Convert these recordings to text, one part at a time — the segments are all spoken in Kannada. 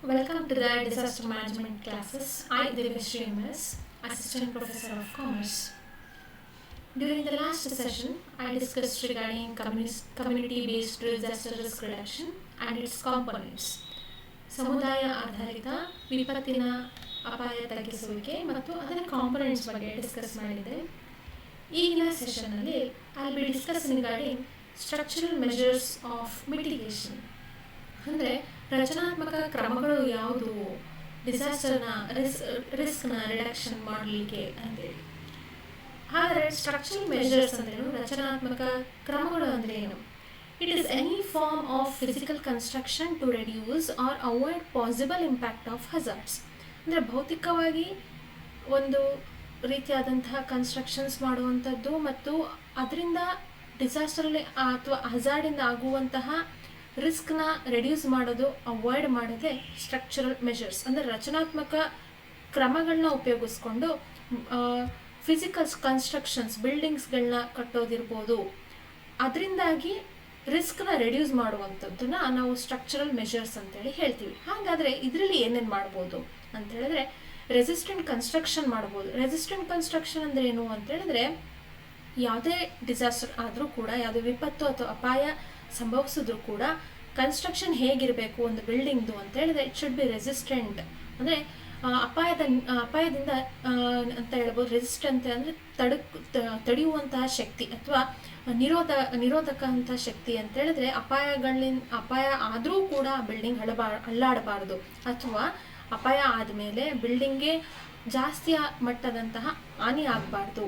Welcome to the Disaster Management classes. I, Deveshri MS, Assistant Professor of Commerce. During the last session, I discussed regarding community-based disaster risk reduction and its components. ಸಮುದಾಯ ಆಧಾರಿತ ವಿಪತ್ತಿನ ಅಪಾಯ ತಗ್ಗಿಸುವಿಕೆ ಮತ್ತು ಅದರ ಕಾಂಪೊನೆಂಟ್ಸ್ ಬಗ್ಗೆ ಡಿಸ್ಕಸ್ ಮಾಡಿದೆ. ಈಗಿನ ಸೆಷನ್ನಲ್ಲಿ I will be discussing regarding structural measures of mitigation. ಅಂದರೆ ರಚನಾತ್ಮಕ ಕ್ರಮಗಳು ಯಾವುದು ಡಿಸಾಸ್ಟರ್ನ ರಿಸ್ಕ್ನ ರಿಡಕ್ಷನ್ ಮಾಡಲಿಕ್ಕೆ ಅಂತೇಳಿ. ಆದರೆ ಸ್ಟ್ರಕ್ಚರಲ್ ಮೆಜರ್ಸ್ ಅಂದ್ರೇನು, ರಚನಾತ್ಮಕ ಕ್ರಮಗಳು ಅಂದರೆ ಏನು? It is any form of physical construction to reduce or avoid possible impact of hazards. ಅಂದರೆ ಭೌತಿಕವಾಗಿ ಒಂದು ರೀತಿಯಾದಂತಹ ಕನ್ಸ್ಟ್ರಕ್ಷನ್ಸ್ ಮಾಡುವಂಥದ್ದು ಮತ್ತು ಅದರಿಂದ ಡಿಸಾಸ್ಟರಲ್ಲಿ ಅಥವಾ ಹಜಾರ್ಡಿಂದ ಆಗುವಂತಹ ರಿಸ್ಕ್ನ ರೆಡ್ಯೂಸ್ ಮಾಡೋದು, ಅವಾಯ್ಡ್ ಮಾಡೋದೇ ಸ್ಟ್ರಕ್ಚರಲ್ ಮೆಷರ್ಸ್. ಅಂದರೆ ರಚನಾತ್ಮಕ ಕ್ರಮಗಳನ್ನ ಉಪಯೋಗಿಸ್ಕೊಂಡು ಫಿಸಿಕಲ್ ಕನ್ಸ್ಟ್ರಕ್ಷನ್ಸ್, ಬಿಲ್ಡಿಂಗ್ಸ್ಗಳನ್ನ ಕಟ್ಟೋದಿರ್ಬೋದು, ಅದರಿಂದಾಗಿ ರಿಸ್ಕ್ನ ರೆಡ್ಯೂಸ್ ಮಾಡುವಂಥದ್ದನ್ನ ನಾವು ಸ್ಟ್ರಕ್ಚರಲ್ ಮೆಷರ್ಸ್ ಅಂತೇಳಿ ಹೇಳ್ತೀವಿ. ಹಾಗಾದರೆ ಇದರಲ್ಲಿ ಏನೇನು ಮಾಡ್ಬೋದು ಅಂತ ಹೇಳಿದ್ರೆ, ರೆಸಿಸ್ಟೆಂಟ್ ಕನ್ಸ್ಟ್ರಕ್ಷನ್ ಮಾಡ್ಬೋದು. ರೆಸಿಸ್ಟೆಂಟ್ ಕನ್ಸ್ಟ್ರಕ್ಷನ್ ಅಂದರೆ ಏನು ಅಂತ ಹೇಳಿದ್ರೆ, ಯಾವುದೇ ಡಿಸಾಸ್ಟರ್ ಆದರೂ ಕೂಡ, ಯಾವುದೇ ವಿಪತ್ತು ಅಥವಾ ಅಪಾಯ ಸಂಭವಿಸಿದ್ರು ಕೂಡ ಕನ್ಸ್ಟ್ರಕ್ಷನ್ ಹೇಗಿರಬೇಕು ಒಂದು ಬಿಲ್ಡಿಂಗ್ದು ಅಂತ ಹೇಳಿದ್ರೆ, ಇಟ್ ಶುಡ್ ಬಿ ರೆಸಿಸ್ಟೆಂಟ್. ಅಂದರೆ ಅಪಾಯದಿಂದ ಅಂತ ಹೇಳ್ಬೋದು. ರೆಸಿಸ್ಟೆಂಟ್ ಅಂದರೆ ತಡೆಯುವಂತಹ ಶಕ್ತಿ ಅಥವಾ ನಿರೋಧಕ ಅಂತ ಶಕ್ತಿ ಅಂತ ಹೇಳಿದ್ರೆ, ಅಪಾಯ ಆದರೂ ಕೂಡ ಬಿಲ್ಡಿಂಗ್ ಅಲ್ಲಾಡಬಾರ್ದು ಅಥವಾ ಅಪಾಯ ಆದಮೇಲೆ ಬಿಲ್ಡಿಂಗ್ಗೆ ಜಾಸ್ತಿ ಮಟ್ಟದಂತಹ ಹಾನಿ ಆಗಬಾರ್ದು.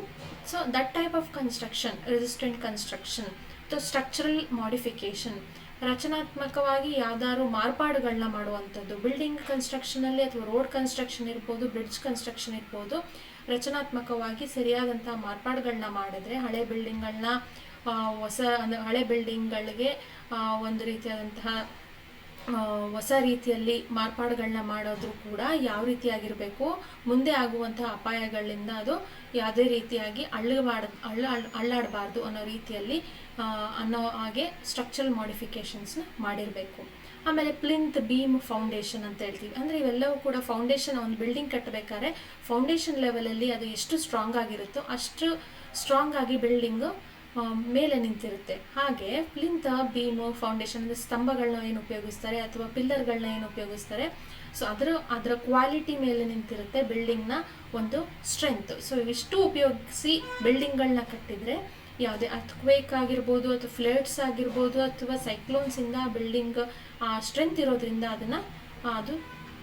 So that type of construction resistant construction. ಅಥವಾ ಸ್ಟ್ರಕ್ಚರಲ್ ಮಾಡಿಫಿಕೇಷನ್, ರಚನಾತ್ಮಕವಾಗಿ ಯಾವ್ದಾದ್ರು ಮಾರ್ಪಾಡುಗಳನ್ನ ಮಾಡುವಂಥದ್ದು. ಬಿಲ್ಡಿಂಗ್ ಕನ್ಸ್ಟ್ರಕ್ಷನಲ್ಲಿ ಅಥವಾ ರೋಡ್ ಕನ್ಸ್ಟ್ರಕ್ಷನ್ ಇರ್ಬೋದು, ಬ್ರಿಡ್ಜ್ ಕನ್ಸ್ಟ್ರಕ್ಷನ್ ಇರ್ಬೋದು, ರಚನಾತ್ಮಕವಾಗಿ ಸರಿಯಾದಂಥ ಮಾರ್ಪಾಡುಗಳನ್ನ ಮಾಡಿದ್ರೆ ಹಳೆ ಬಿಲ್ಡಿಂಗ್ಗಳನ್ನ ಹಳೆ ಬಿಲ್ಡಿಂಗ್ಗಳಿಗೆ ಒಂದು ರೀತಿಯಾದಂತಹ ಹೊಸ ರೀತಿಯಲ್ಲಿ ಮಾರ್ಪಾಡುಗಳನ್ನ ಮಾಡೋದ್ರೂ ಕೂಡ ಯಾವ ರೀತಿಯಾಗಿರಬೇಕು, ಮುಂದೆ ಆಗುವಂತಹ ಅಪಾಯಗಳಿಂದ ಅದು ಯಾವುದೇ ರೀತಿಯಾಗಿ ಅಳ್ಳಾಡಬಾರ್ದು ಅನ್ನೋ ರೀತಿಯಲ್ಲಿ ಅನ್ನೋ ಹಾಗೆ ಸ್ಟ್ರಕ್ಚರಲ್ ಮಾಡಿಫಿಕೇಷನ್ಸ್ನ ಮಾಡಿರಬೇಕು. ಆಮೇಲೆ ಪ್ಲಿಂತ್, ಬೀಮ್, ಫೌಂಡೇಶನ್ ಅಂತ ಹೇಳ್ತೀವಿ. ಅಂದರೆ ಇವೆಲ್ಲವೂ ಕೂಡ ಫೌಂಡೇಶನ್, ಒಂದು ಬಿಲ್ಡಿಂಗ್ ಕಟ್ಟಬೇಕಾದ್ರೆ ಫೌಂಡೇಶನ್ ಲೆವೆಲಲ್ಲಿ ಅದು ಎಷ್ಟು ಸ್ಟ್ರಾಂಗ್ ಆಗಿರುತ್ತೋ ಅಷ್ಟು ಸ್ಟ್ರಾಂಗ್ ಆಗಿ ಬಿಲ್ಡಿಂಗು ಮೇಲೆ ನಿಂತಿರುತ್ತೆ. ಹಾಗೆ ಪ್ಲಿಂತ್, ಬೀಮು, ಫೌಂಡೇಶನ್ ಅಂದರೆ ಸ್ತಂಭಗಳನ್ನ ಏನು ಉಪಯೋಗಿಸ್ತಾರೆ ಅಥವಾ ಪಿಲ್ಲರ್ಗಳನ್ನ ಏನು ಉಪಯೋಗಿಸ್ತಾರೆ, ಸೊ ಅದರ ಕ್ವಾಲಿಟಿ ಮೇಲೆ ನಿಂತಿರುತ್ತೆ ಬಿಲ್ಡಿಂಗ್ನ ಒಂದು ಸ್ಟ್ರೆಂತ್. ಸೊ ಇವಿಷ್ಟು ಉಪಯೋಗಿಸಿ ಬಿಲ್ಡಿಂಗ್ಗಳನ್ನ ಕಟ್ಟಿದರೆ ಯಾವುದೇ ಅರ್ಥಕ್ವೇಕ್ ಆಗಿರ್ಬೋದು ಅಥವಾ ಫ್ಲಡ್ಸ್ ಆಗಿರ್ಬೋದು ಅಥವಾ ಸೈಕ್ಲೋನ್ಸಿಂದ ಬಿಲ್ಡಿಂಗ್ ಸ್ಟ್ರೆಂತ್ ಇರೋದ್ರಿಂದ ಅದು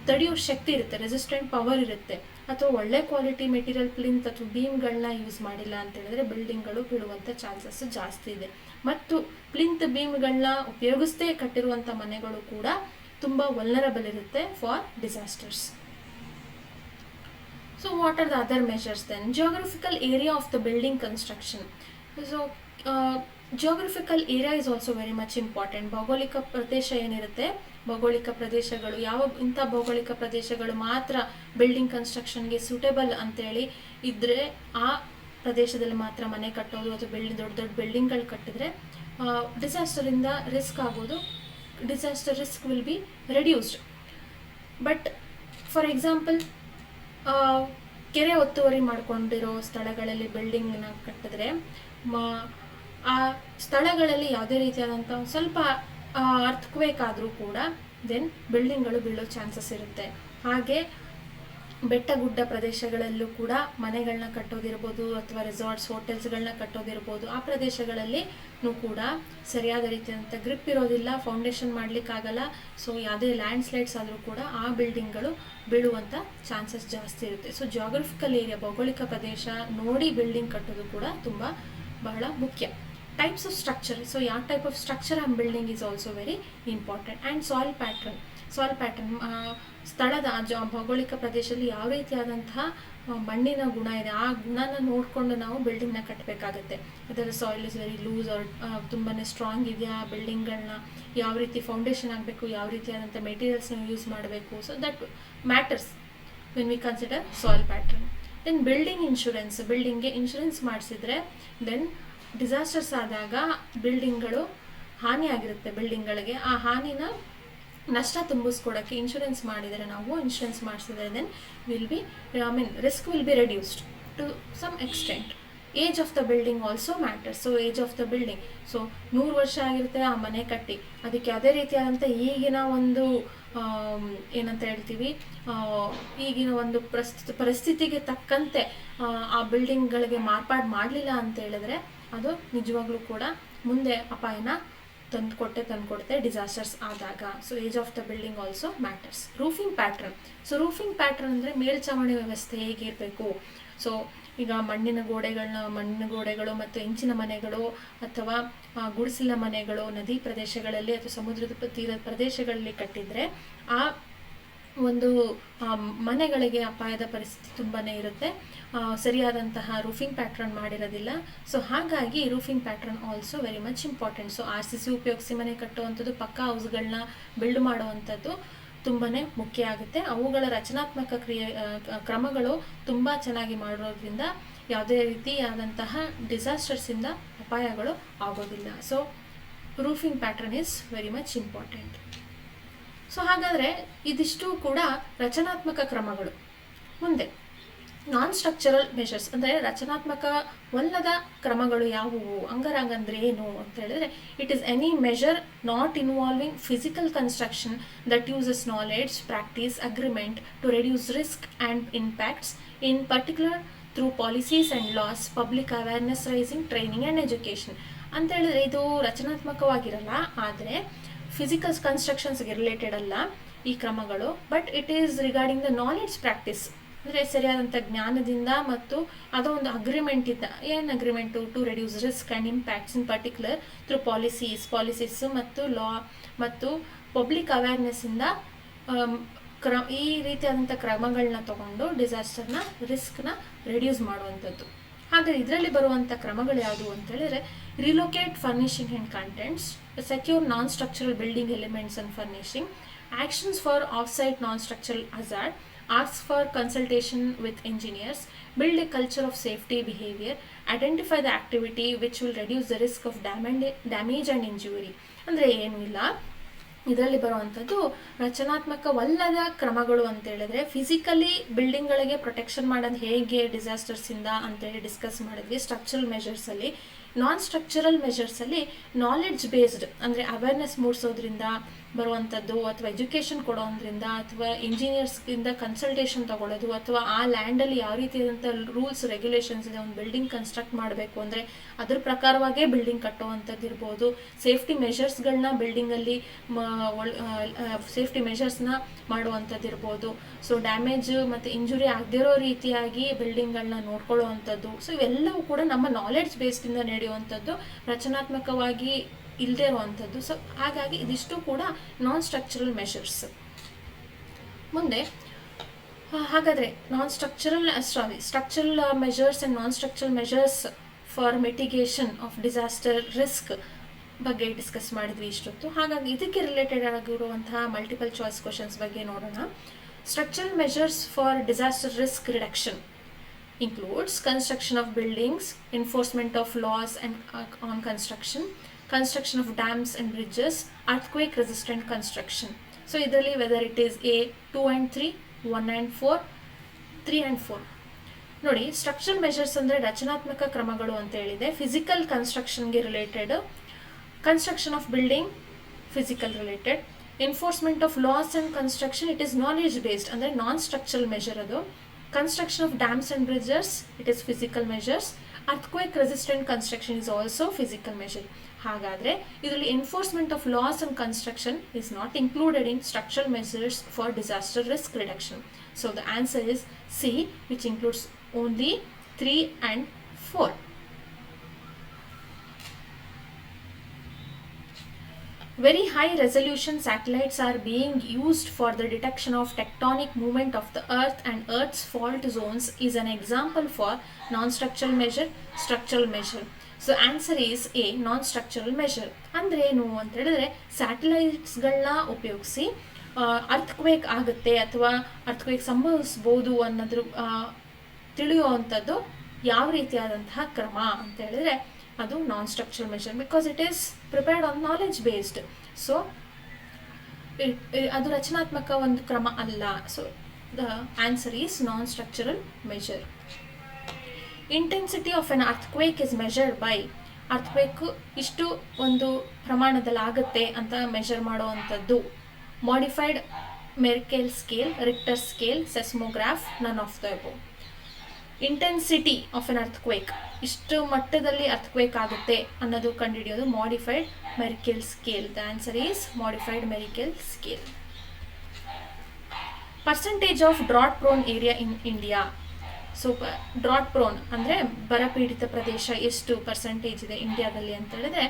ತಡೆಯೋ ಶಕ್ತಿ ಇರುತ್ತೆ, ರೆಸಿಸ್ಟೆಂಟ್ ಪವರ್ ಇರುತ್ತೆ. ಅಥವಾ ಒಳ್ಳೆ ಕ್ವಾಲಿಟಿ ಮೆಟೀರಿಯಲ್ ಪ್ಲಿಂತ್ ಅಥವಾ ಬೀಮ್ಗಳನ್ನ ಯೂಸ್ ಮಾಡಿಲ್ಲ ಅಂತ ಹೇಳಿದ್ರೆ ಬಿಲ್ಡಿಂಗ್ಗಳು ಬೀಳುವಂಥ ಚಾನ್ಸಸ್ ಜಾಸ್ತಿ ಇದೆ. ಮತ್ತು ಪ್ಲಿಂತ್, ಬೀಮ್ಗಳನ್ನ ಉಪಯೋಗಿಸ್ತೇ ಕಟ್ಟಿರುವಂಥ ಮನೆಗಳು ಕೂಡ ತುಂಬ ವಲ್ನರಬಲ್ ಇರುತ್ತೆ for disasters. So what are the other measures then? Geographical area of the building construction. So geographical area is also very much important. ಭೌಗೋಳಿಕ ಪ್ರದೇಶ ಏನಿರುತ್ತೆ, ಭೌಗೋಳಿಕ ಪ್ರದೇಶಗಳು ಇಂಥ ಭೌಗೋಳಿಕ ಪ್ರದೇಶಗಳು ಮಾತ್ರ ಬಿಲ್ಡಿಂಗ್ ಕನ್ಸ್ಟ್ರಕ್ಷನ್ಗೆ ಸೂಟೇಬಲ್ ಅಂತೇಳಿ ಇದ್ದರೆ ಆ ಪ್ರದೇಶದಲ್ಲಿ ಮಾತ್ರ ಮನೆ ಕಟ್ಟೋದು ಅಥವಾ ದೊಡ್ಡ ದೊಡ್ಡ ಬಿಲ್ಡಿಂಗ್ಗಳು ಕಟ್ಟಿದ್ರೆ ಡಿಸಾಸ್ಟರಿಂದ ರಿಸ್ಕ್ ಆಗೋದು, disaster risk will be reduced. But for example ಕೆರೆ ಒತ್ತುವರಿ ಮಾಡ್ಕೊಂಡಿರೋ ಸ್ಥಳಗಳಲ್ಲಿ ಬಿಲ್ಡಿಂಗ್ನ ಕಟ್ಟಿದ್ರೆ ಆ ಸ್ಥಳಗಳಲ್ಲಿ ಯಾವುದೇ ರೀತಿಯಾದಂಥ ಸ್ವಲ್ಪ ಅರ್ಥಕ್ವೇಕ್ ಆದರೂ ಕೂಡ ದೆನ್ ಬಿಲ್ಡಿಂಗ್ಗಳು ಬೀಳೋ ಚಾನ್ಸಸ್ ಇರುತ್ತೆ. ಹಾಗೆ ಬೆಟ್ಟ ಗುಡ್ಡ ಪ್ರದೇಶಗಳಲ್ಲೂ ಕೂಡ ಮನೆಗಳನ್ನ ಕಟ್ಟೋದಿರ್ಬೋದು ಅಥವಾ ರೆಸಾರ್ಟ್ಸ್, ಹೋಟೆಲ್ಸ್ಗಳನ್ನ ಕಟ್ಟೋದಿರ್ಬೋದು, ಆ ಪ್ರದೇಶಗಳಲ್ಲಿನೂ ಕೂಡ ಸರಿಯಾದ ರೀತಿಯಾದಂಥ ಗ್ರಿಪ್ ಇರೋದಿಲ್ಲ, ಫೌಂಡೇಶನ್ ಮಾಡಲಿಕ್ಕಾಗಲ್ಲ. ಸೊ ಯಾವುದೇ ಲ್ಯಾಂಡ್ ಸ್ಲೈಡ್ಸ್ ಆದರೂ ಕೂಡ ಆ ಬಿಲ್ಡಿಂಗ್ಗಳು ಬೀಳುವಂಥ ಚಾನ್ಸಸ್ ಜಾಸ್ತಿ ಇರುತ್ತೆ. ಸೊ ಜಿಯೋಗ್ರಫಿಕಲ್ ಏರಿಯಾ, ಭೌಗೋಳಿಕ ಪ್ರದೇಶ ನೋಡಿ ಬಿಲ್ಡಿಂಗ್ ಕಟ್ಟೋದು ಕೂಡ ಬಹಳ ಮುಖ್ಯ. Types of structure. ಸೊ ಯಾವ type of structure am building is also very important. And soil pattern. ಸ್ಥಳದ ಭೌಗೋಳಿಕ ಪ್ರದೇಶದಲ್ಲಿ ಯಾವ ರೀತಿಯಾದಂತಹ ಮಣ್ಣಿನ ಗುಣ ಇದೆ, ಆ ಗುಣನ ನೋಡಿಕೊಂಡು ನಾವು ಬಿಲ್ಡಿಂಗ್ನ ಕಟ್ಟಬೇಕಾಗತ್ತೆ. ಅದರ soil is very loose or ತುಂಬಾ ಸ್ಟ್ರಾಂಗ್ ಇದೆಯಾ, ಬಿಲ್ಡಿಂಗ್ಗಳನ್ನ ಯಾವ ರೀತಿ ಫೌಂಡೇಶನ್ ಆಗಬೇಕು, ಯಾವ ರೀತಿಯಾದಂಥ ಮೆಟೀರಿಯಲ್ಸ್ನ ಯೂಸ್ ಮಾಡಬೇಕು. So that matters when we consider soil pattern. Then building insurance. ಬಿಲ್ಡಿಂಗ್ಗೆ ಇನ್ಶೂರೆನ್ಸ್ ಮಾಡಿಸಿದ್ರೆ ದೆನ್ ಡಿಸಾಸ್ಟರ್ಸ್ ಆದಾಗ ಬಿಲ್ಡಿಂಗ್ಗಳು ಹಾನಿ ಆಗಿರುತ್ತೆ ಬಿಲ್ಡಿಂಗ್ಗಳಿಗೆ, ಆ ಹಾನಿನ ನಷ್ಟ ತುಂಬಿಸ್ಕೊಡೋಕ್ಕೆ ಇನ್ಶೂರೆನ್ಸ್ ಮಾಡಿದರೆ, ನಾವು ಇನ್ಶೂರೆನ್ಸ್ ಮಾಡಿಸಿದ್ರೆ then risk will be reduced to some extent. Age of the building also matters. So age of the building, so 100 ವರ್ಷ ಆಗಿರುತ್ತೆ ಆ ಮನೆ ಕಟ್ಟಿ, ಅದಕ್ಕೆ ಯಾವುದೇ ರೀತಿಯಾದಂಥ ಈಗಿನ ಒಂದು ಏನಂತ ಹೇಳ್ತೀವಿ, ಈಗಿನ ಒಂದು ಪರಿಸ್ಥಿತಿಗೆ ತಕ್ಕಂತೆ ಆ ಬಿಲ್ಡಿಂಗ್ಗಳಿಗೆ ಮಾರ್ಪಾಡು ಮಾಡಲಿಲ್ಲ ಅಂತ ಹೇಳಿದ್ರೆ ಅದು ನಿಜವಾಗ್ಲೂ ಕೂಡ ಮುಂದೆ ಅಪಾಯನ ತಂದುಕೊಡುತ್ತೆ ಡಿಸಾಸ್ಟರ್ಸ್ ಆದಾಗ. So age of the building also matters. Roofing pattern. So roofing pattern ಅಂದರೆ ಮೇಲ್ಛಾವಣಿ ವ್ಯವಸ್ಥೆ ಹೇಗಿರಬೇಕು. ಸೊ ಈಗ ಮಣ್ಣಿನ ಗೋಡೆಗಳು ಮತ್ತು ಹೆಂಚಿನ ಮನೆಗಳು ಅಥವಾ ಗುಡಿಸಿಲ ಮನೆಗಳು ನದಿ ಪ್ರದೇಶಗಳಲ್ಲಿ ಅಥವಾ ಸಮುದ್ರದ ತೀರದ ಪ್ರದೇಶಗಳಲ್ಲಿ ಕಟ್ಟಿದರೆ ಆ ಒಂದು ಮನೆಗಳಿಗೆ ಅಪಾಯದ ಪರಿಸ್ಥಿತಿ ತುಂಬಾ ಇರುತ್ತೆ, ಸರಿಯಾದಂತಹ ರೂಫಿಂಗ್ ಪ್ಯಾಟ್ರನ್ ಮಾಡಿರೋದಿಲ್ಲ. ಸೊ ಹಾಗಾಗಿ roofing pattern also very much important. So RCC ಉಪಯೋಗಿಸಿ ಮನೆ ಕಟ್ಟುವಂಥದ್ದು, ಪಕ್ಕಾ ಹೌಸ್ಗಳನ್ನ ಬಿಲ್ಡ್ ಮಾಡುವಂಥದ್ದು ತುಂಬಾ ಮುಖ್ಯ ಆಗುತ್ತೆ. ಅವುಗಳ ರಚನಾತ್ಮಕ ಕ್ರಮಗಳು ತುಂಬ ಚೆನ್ನಾಗಿ ಮಾಡೋದ್ರಿಂದ ಯಾವುದೇ ರೀತಿಯಾದಂತಹ ಡಿಸಾಸ್ಟರ್ಸಿಂದ ಅಪಾಯಗಳು ಆಗೋದಿಲ್ಲ. So roofing pattern is very much important. So ಹಾಗಾದರೆ ಇದಿಷ್ಟು ಕೂಡ ರಚನಾತ್ಮಕ ಕ್ರಮಗಳು. ಮುಂದೆ ನಾನ್ ಸ್ಟ್ರಕ್ಚರಲ್ ಮೆಷರ್ಸ್ ಅಂದರೆ ರಚನಾತ್ಮಕವಲ್ಲದ ಕ್ರಮಗಳು ಯಾವುವು, ಹಂಗಂದ್ರೆ ಏನು ಅಂತ ಹೇಳಿದ್ರೆ, it is any measure not involving physical construction that uses knowledge, practice, agreement to reduce risk and impacts in particular through policies and laws, public awareness raising, training and education ಅಂತ ಹೇಳಿದ್ರೆ ಇದು ರಚನಾತ್ಮಕವಾಗಿರಲ್ಲ, ಆದರೆ ಫಿಸಿಕಲ್ ಕನ್ಸ್ಟ್ರಕ್ಷನ್ಸ್ಗೆ ರಿಲೇಟೆಡ್ ಅಲ್ಲ ಈ ಕ್ರಮಗಳು. But it is regarding the knowledge practice, ಅಂದರೆ ಸರಿಯಾದಂಥ ಜ್ಞಾನದಿಂದ ಮತ್ತು ಅದೋ ಒಂದು ಅಗ್ರಿಮೆಂಟ್ ಇದ್ದ, ಏನು agreement, to reduce risk and impacts in particular through policies ಮತ್ತು ಲಾ ಮತ್ತು ಪಬ್ಲಿಕ್ ಅವೇರ್ನೆಸ್ಸಿಂದ ಈ ರೀತಿಯಾದಂಥ ಕ್ರಮಗಳನ್ನ ತಗೊಂಡು ಡಿಸಾಸ್ಟರ್ನ ರಿಸ್ಕ್ನ ರೆಡ್ಯೂಸ್ ಮಾಡುವಂಥದ್ದು. ಹಾಗೆ ಇದರಲ್ಲಿ ಬರುವಂಥ ಕ್ರಮಗಳು ಯಾವುದು ಅಂತ ಹೇಳಿದ್ರೆ, ರಿಲೊಕೇಟ್ furnishing and contents, secure non structural building elements and furnishing, actions for of-site non structural hazard, ask for consultation with engineers, build a culture of safety behavior, identify the activity which will reduce the risk of damage and injury. ಅಂದರೆ ಏನೂ ಇಲ್ಲ, ಇದರಲ್ಲಿ ಬರುವಂಥದ್ದು ರಚನಾತ್ಮಕವಲ್ಲದ ಕ್ರಮಗಳು ಅಂತ ಹೇಳಿದ್ರೆ, ಫಿಸಿಕಲಿ ಬಿಲ್ಡಿಂಗ್ಗಳಿಗೆ ಪ್ರೊಟೆಕ್ಷನ್ ಮಾಡೋದು ಹೇಗೆ ಡಿಸಾಸ್ಟರ್ಸಿಂದ ಅಂತೇಳಿ ಡಿಸ್ಕಸ್ ಮಾಡಿದ್ವಿ ಸ್ಟ್ರಕ್ಚರಲ್ ಮೆಷರ್ಸಲ್ಲಿ. ನಾನ್ ಸ್ಟ್ರಕ್ಚರಲ್ ಮೆಷರ್ಸಲ್ಲಿ ನಾಲೆಡ್ಜ್ ಬೇಸ್ಡ್ ಅಂದರೆ ಅವೇರ್ನೆಸ್ ಮೂಡಿಸೋದ್ರಿಂದ ಬರುವಂಥದ್ದು, ಅಥವಾ ಎಜುಕೇಷನ್ ಕೊಡೋದ್ರಿಂದ, ಅಥವಾ ಇಂಜಿನಿಯರ್ಸ್ಗಿಂದ ಕನ್ಸಲ್ಟೇಷನ್ ತಗೊಳ್ಳೋದು, ಅಥವಾ ಆ ಲ್ಯಾಂಡಲ್ಲಿ ಯಾವ ರೀತಿಯಾದಂಥ ರೂಲ್ಸ್ ರೆಗ್ಯುಲೇಷನ್ಸ್ ಇದೆ, ಒಂದು ಬಿಲ್ಡಿಂಗ್ ಕನ್ಸ್ಟ್ರಕ್ಟ್ ಮಾಡಬೇಕು ಅಂದರೆ ಅದ್ರ ಪ್ರಕಾರವಾಗೇ ಬಿಲ್ಡಿಂಗ್ ಕಟ್ಟುವಂಥದ್ದು ಇರ್ಬೋದು. ಸೇಫ್ಟಿ ಮೆಷರ್ಸ್ಗಳನ್ನ ಬಿಲ್ಡಿಂಗಲ್ಲಿ ಸೇಫ್ಟಿ ಮೆಷರ್ಸ್ನ ಮಾಡುವಂಥದ್ದು ಇರ್ಬೋದು. ಸೊ ಡ್ಯಾಮೇಜ್ ಮತ್ತು ಇಂಜುರಿ ಆಗದಿರೋ ರೀತಿಯಾಗಿ ಬಿಲ್ಡಿಂಗ್ಗಳನ್ನ ನೋಡ್ಕೊಳ್ಳುವಂಥದ್ದು. ಸೊ ಇವೆಲ್ಲವೂ ಕೂಡ ನಮ್ಮ ನಾಲೆಡ್ಜ್ ಬೇಸ್ಡಿಂದ ನಡೆಯುವಂಥದ್ದು, ರಚನಾತ್ಮಕವಾಗಿ ಇಲ್ಲದೆ ಇರುವಂಥದ್ದು. ಸೊ ಹಾಗಾಗಿ ಇದಿಷ್ಟು ಕೂಡ ನಾನ್ ಸ್ಟ್ರಕ್ಚರಲ್ ಮೆಷರ್ಸ್. ಮುಂದೆ ಹಾಗಾದರೆ structural measures and non structural measures for mitigation of disaster risk ಬಗ್ಗೆ ಡಿಸ್ಕಸ್ ಮಾಡಿದ್ವಿ ಇಷ್ಟೊತ್ತು. ಹಾಗಾಗಿ ಇದಕ್ಕೆ ರಿಲೇಟೆಡ್ ಆಗಿರುವಂತಹ ಮಲ್ಟಿಪಲ್ ಚಾಯ್ಸ್ ಕ್ವಶನ್ಸ್ ಬಗ್ಗೆ ನೋಡೋಣ. Structural measures for disaster risk reduction includes construction of buildings, enforcement of laws and on construction of dams and bridges, earthquake resistant construction. So idರಲ್ಲಿ whether it is A 2 and 3, 1 and 4, 3 and 4. ನೋಡಿ, ಸ್ಟ್ರಕ್ಚರಲ್ ಮೆಷರ್ಸ್ ಅಂದರೆ ರಚನಾತ್ಮಕ ಕ್ರಮಗಳು ಅಂತ ಹೇಳಿದೆ. ಫಿಸಿಕಲ್ ಕನ್ಸ್ಟ್ರಕ್ಷನ್ಗೆ related, construction of building physical related, enforcement of laws and construction it is knowledge based ಅಂದರೆ ನಾನ್ ಸ್ಟ್ರಕ್ಚರಲ್ ಮೆಷರ್ ಅದು. Construction of dams and bridges, it is physical measures. Earthquake resistant construction is also physical measure. ಹಾಗಾದರೆ ಇದರಲ್ಲಿ enforcement of laws and construction is not included in structural measures for disaster risk reduction. So the answer is C, which includes only 3 and 4. Very high resolution satellites are being used for the detection of tectonic movement of the earth, and earth's fault zones is an example for non-structural measure, structural measure. So answer is A, non-structural measure. ಅಂದರೆ ಏನು ಅಂತ ಹೇಳಿದ್ರೆ, ಸ್ಯಾಟಲೈಟ್ಸ್ಗಳನ್ನ ಉಪಯೋಗಿಸಿ ಅರ್ಥಕ್ವೇಕ್ ಆಗುತ್ತೆ ಅಥವಾ ಅರ್ಥಕ್ವೇಕ್ ಸಂಭವಿಸ್ಬೋದು ಅನ್ನೋದ್ರ ತಿಳಿಯುವಂಥದ್ದು ಯಾವ ರೀತಿಯಾದಂತಹ ಕ್ರಮ ಅಂತ ಹೇಳಿದ್ರೆ ಅದು non structural measure, because it is prepared on knowledge based. So ಅದು ರಚನಾತ್ಮಕ ಒಂದು ಕ್ರಮ ಅಲ್ಲ. So the answer is non structural measure. Intensity of an earthquake is measured by, earthquake ಇಷ್ಟು ಒಂದು ಪ್ರಮಾಣದಲ್ಲಿ ಆಗುತ್ತೆ ಅಂತ ಮೆಷರ್ ಮಾಡುವಂಥದ್ದು. Modified Mercalli scale, Richter scale, seismograph, none of the above. Intensity of an earthquake, ಇಷ್ಟು ಮಟ್ಟದಲ್ಲಿ ಅರ್ಥಕ್ವೇಕ್ ಆಗುತ್ತೆ ಅನ್ನೋದು ಕಂಡುಹಿಡಿಯೋದು modified Mercalli scale. The answer is modified Mercalli scale. Percentage of drought prone area in India. So drought prone ಅಂದರೆ ಬರಪೀಡಿತ ಪ್ರದೇಶ ಎಷ್ಟು ಪರ್ಸೆಂಟೇಜ್ ಇದೆ ಇಂಡಿಯಾದಲ್ಲಿ ಅಂತ ಹೇಳಿದ್ರೆ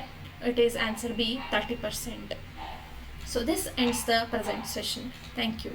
it is answer B 30%. So this ends the present session. Thank you.